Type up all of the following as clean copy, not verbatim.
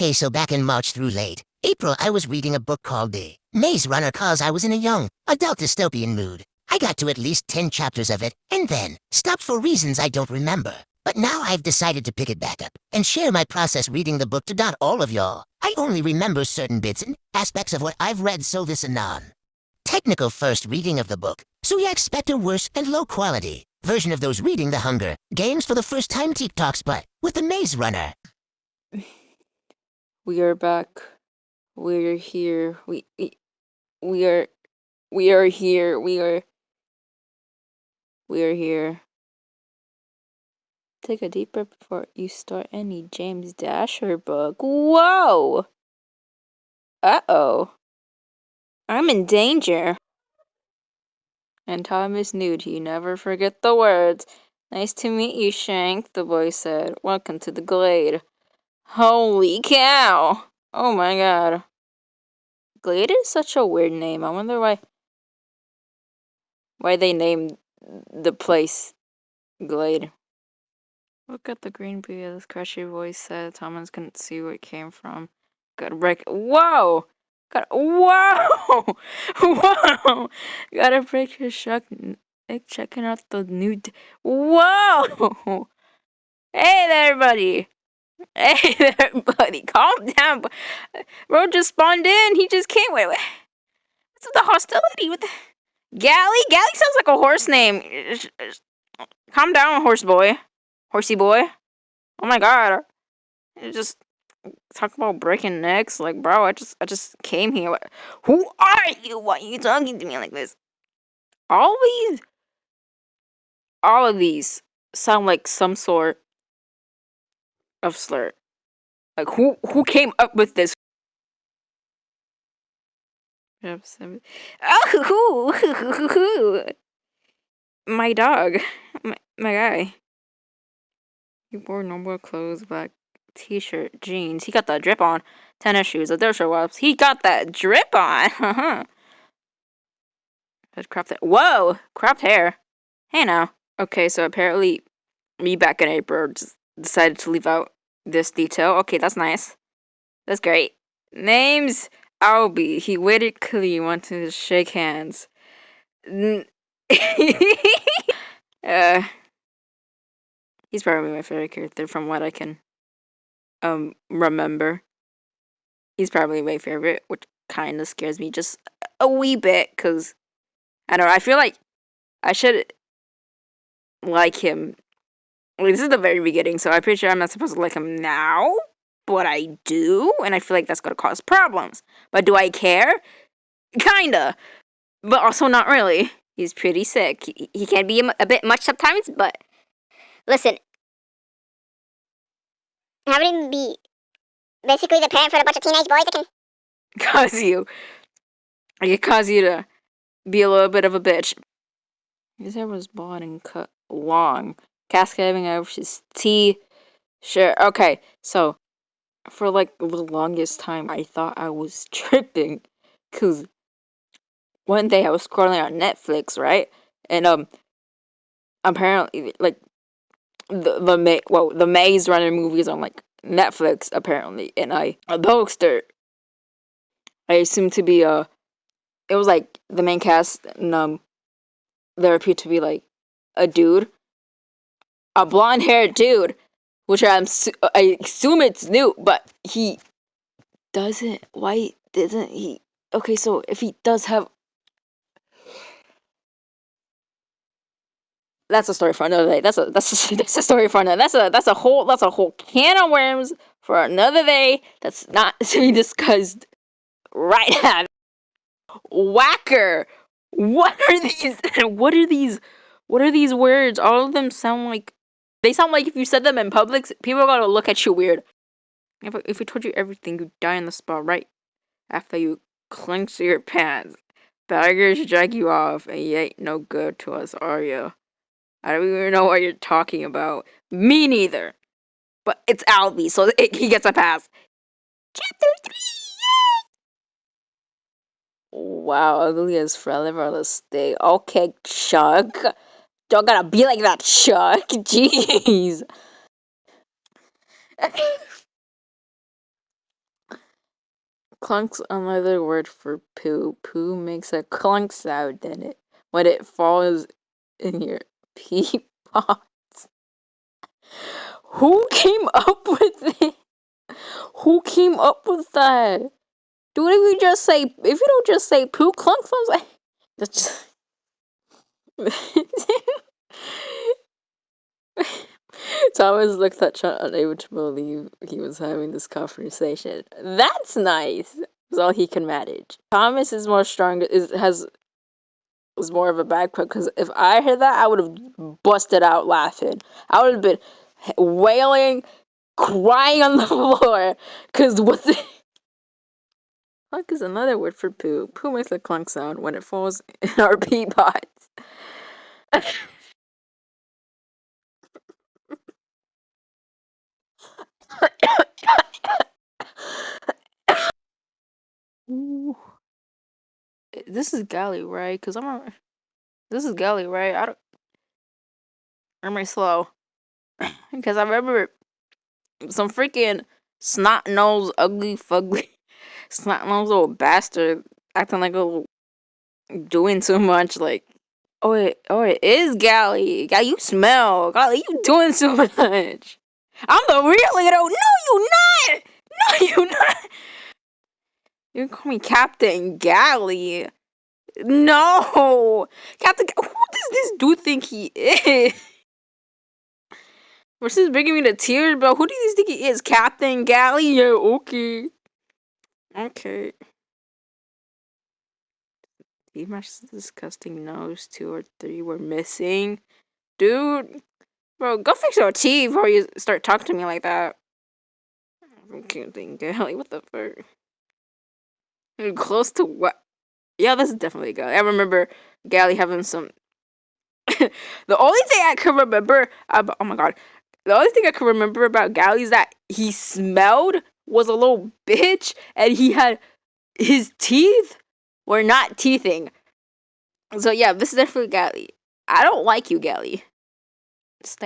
Okay, so back in March through late April, I was reading a book called The Maze Runner cause I was in a young, adult dystopian mood. I got to at least 10 chapters of it, and then stopped for reasons I don't remember. But now I've decided to pick it back up and share my process reading the book to not all of y'all. I only remember certain bits and aspects of what I've read, so this anon. Technical first reading of the book, so you expect a worse and low quality version of those reading the Hunger Games for the first time TikToks, but with the Maze Runner. We are back. We're here. We are here. We are here. Take a deep breath before you start any James Dasher book. Whoa! Uh-oh. I'm in danger. And Tom is Newt. You never forget the words. Nice to meet you, Shank, the boy said. Welcome to the Glade. Holy cow! Oh my god. Glade is such a weird name. I wonder why they named the place Glade. Look at the green bee, this crushy voice said. Thomas couldn't see where it came from. Gotta break. Whoa! Whoa! Whoa! Gotta break his shock. Checking out the new. Whoa! Hey there, buddy! Hey there, buddy! Calm down. Bro just spawned in. He just came. Wait. What's with the hostility? What the. Galley? Galley sounds like a horse name. Calm down, horse boy. Horsey boy. Oh my god. Just talk about breaking necks. Like, bro, I just came here. Who are you? Why are you talking to me like this? All of these sound like some sort of slur. Like, who came up with this? Oh, my dog. My guy. He wore normal clothes, black t-shirt, jeans. He got that drip on. Tennis shoes, a dirt show. He got that drip on. Cropped hair. Whoa! Cropped hair. Hey now. Okay, so apparently me back in April just decided to leave out this detail. Okay, that's nice. That's great. Name's Alby. He waited till he wanted to shake hands. He's probably my favorite character from what I can remember. He's probably my favorite, which kind of scares me just a wee bit, because I don't know, I feel like I should like him. This is the very beginning, so I'm pretty sure I'm not supposed to like him now, but I do, and I feel like that's going to cause problems. But do I care? Kinda, but also not really. He's pretty sick. He can be a bit much sometimes, but listen, having him be basically the parent for a bunch of teenage boys, it can cause you to be a little bit of a bitch. His hair was blonde and cut long, cascading over his t-shirt. Okay, so for like the longest time, I thought I was tripping, cause one day I was scrolling on Netflix, right, and apparently like the Maze Runner movies on like Netflix apparently, and the hoster I assumed to be it was like the main cast, and there appeared to be like a dude, a blonde-haired dude, which I assume it's Newt, but he doesn't. Why doesn't he? Okay, so if he does have, that's a story for another day. That's a story for another. That's a whole can of worms for another day. That's not to be discussed right now. Whacker. What are these? What are these words? All of them sound like if you said them in public, people are gonna look at you weird. If we told you everything, you'd die on the spot right after you clench your pants. Baggers drag you off, and you ain't no good to us, are you? I don't even know what you're talking about. Me neither. But it's Alby, so he gets a pass. Chapter 3! Wow, ugly as forever on a stay. Okay, Chuck. Don't gotta be like that, Chuck. Jeez. Clunk's another word for poo. Poo makes a clunk sound in it when it falls in your pee pot. Who came up with it? Who came up with that? Dude, if you don't just say poo, clunk sounds like that's Thomas looked at Chuck, unable to believe he was having this conversation. That's nice. Is all he can manage. Thomas is more strong. Is more of a backpack, because if I heard that, I would have busted out laughing. I would have been wailing, crying on the floor. Cause what the clunk is another word for poo. Poo makes a clunk sound when it falls in our pee pots. Ooh. This is Galley, right? Cause this is Galley, right? Am I slow? Because I remember some freaking snot-nosed, ugly, fugly, snot-nosed little bastard acting like a little, doing too much. Like, oh, it is Galley. Galley, you smell. Galley, you doing too much. I'm the real leader. No, you not. No, you not. You call me Captain Galley. No, Captain. Who does this dude think he is? Versus bringing me to tears, bro. Who do you think he is? Captain Galley? Yeah, okay. Okay. He matched disgusting nose. 2 or 3 were missing. Dude. Bro, go fix your teeth before you start talking to me like that. Captain Galley, what the fuck? You're close to what? Yeah, this is definitely Galley. I remember Galley having some... The only thing I can remember about... Oh my god. The only thing I can remember about Galley is that he smelled, was a little bitch, and he had... His teeth were not teething. So yeah, this is definitely Galley. I don't like you, Galley.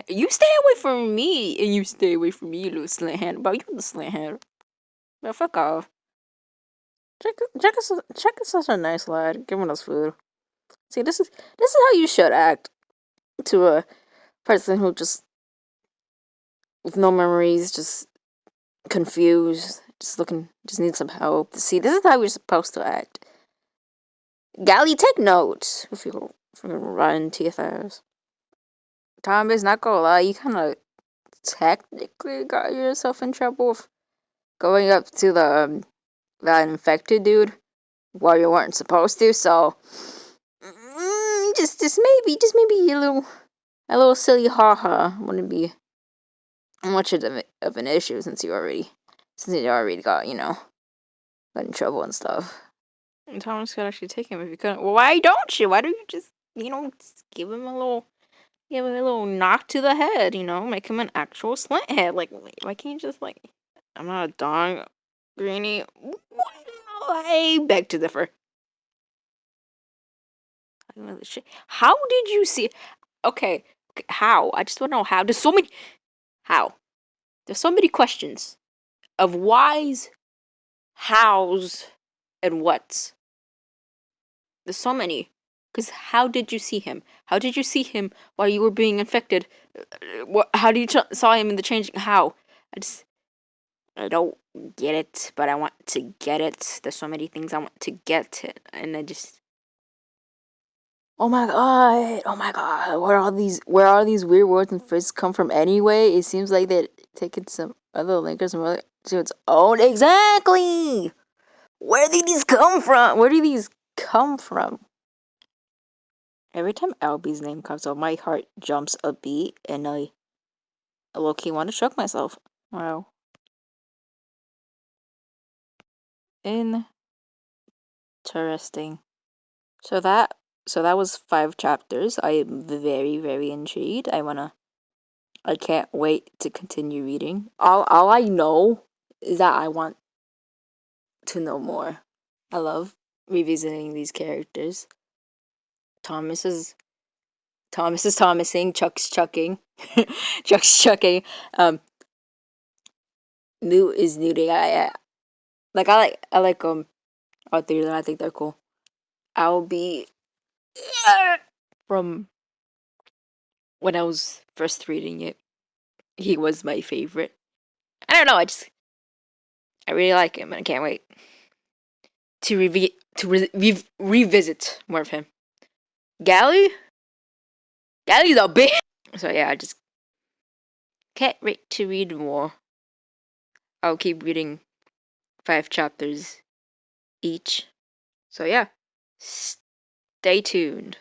You stay away from me, and you stay away from me, you little slant hand. Bro, you the slant hand. But fuck off. Chuck is such a nice lad, giving us food. See, this is how you should act to a person who just with no memories, just confused, just needs some help. See, this is how you're supposed to act. Galley, take notes if you're running TFRs. Thomas, not gonna lie, you kind of technically got yourself in trouble with going up to the that infected dude while you weren't supposed to. So just maybe a little silly haha wouldn't be much of an issue since you already got got in trouble and stuff. And Thomas could actually take him if you couldn't. Well, why don't you? Why don't you just just give him a little knock to the head? Make him an actual slant head. Like, why can't you just I'm not a dog, Greenie. I beg to differ. How did you see? Okay, how? I just want to know how. There's so many. How? There's so many questions of whys, hows, and whats. There's so many. Because how did you see him? How did you see him while you were being infected? How did you saw him in the changing? How? I don't get it, but I want to get it. There's so many things I want to get, and I just... Oh my god, where all these weird words and phrases come from anyway? It seems like they're taking some other linkers and to its own. Exactly! Where did these come from? Every time Alby's name comes up, my heart jumps a beat, and I low-key want to choke myself. Wow. Interesting. So that was 5 chapters. I am very, very intrigued. I can't wait to continue reading. All I know is that I want to know more. I love revisiting these characters. Thomas is Thomasing, Chuck's chucking. Chuck's chucking. Newt is newting. Like I like all three of them. I think they're cool. Alby from when I was first reading it, he was my favorite. I don't know. I really like him, and I can't wait to revisit more of him. Galley's a bitch. So yeah, I just can't wait to read more. I'll keep reading 5 chapters each. So yeah, stay tuned.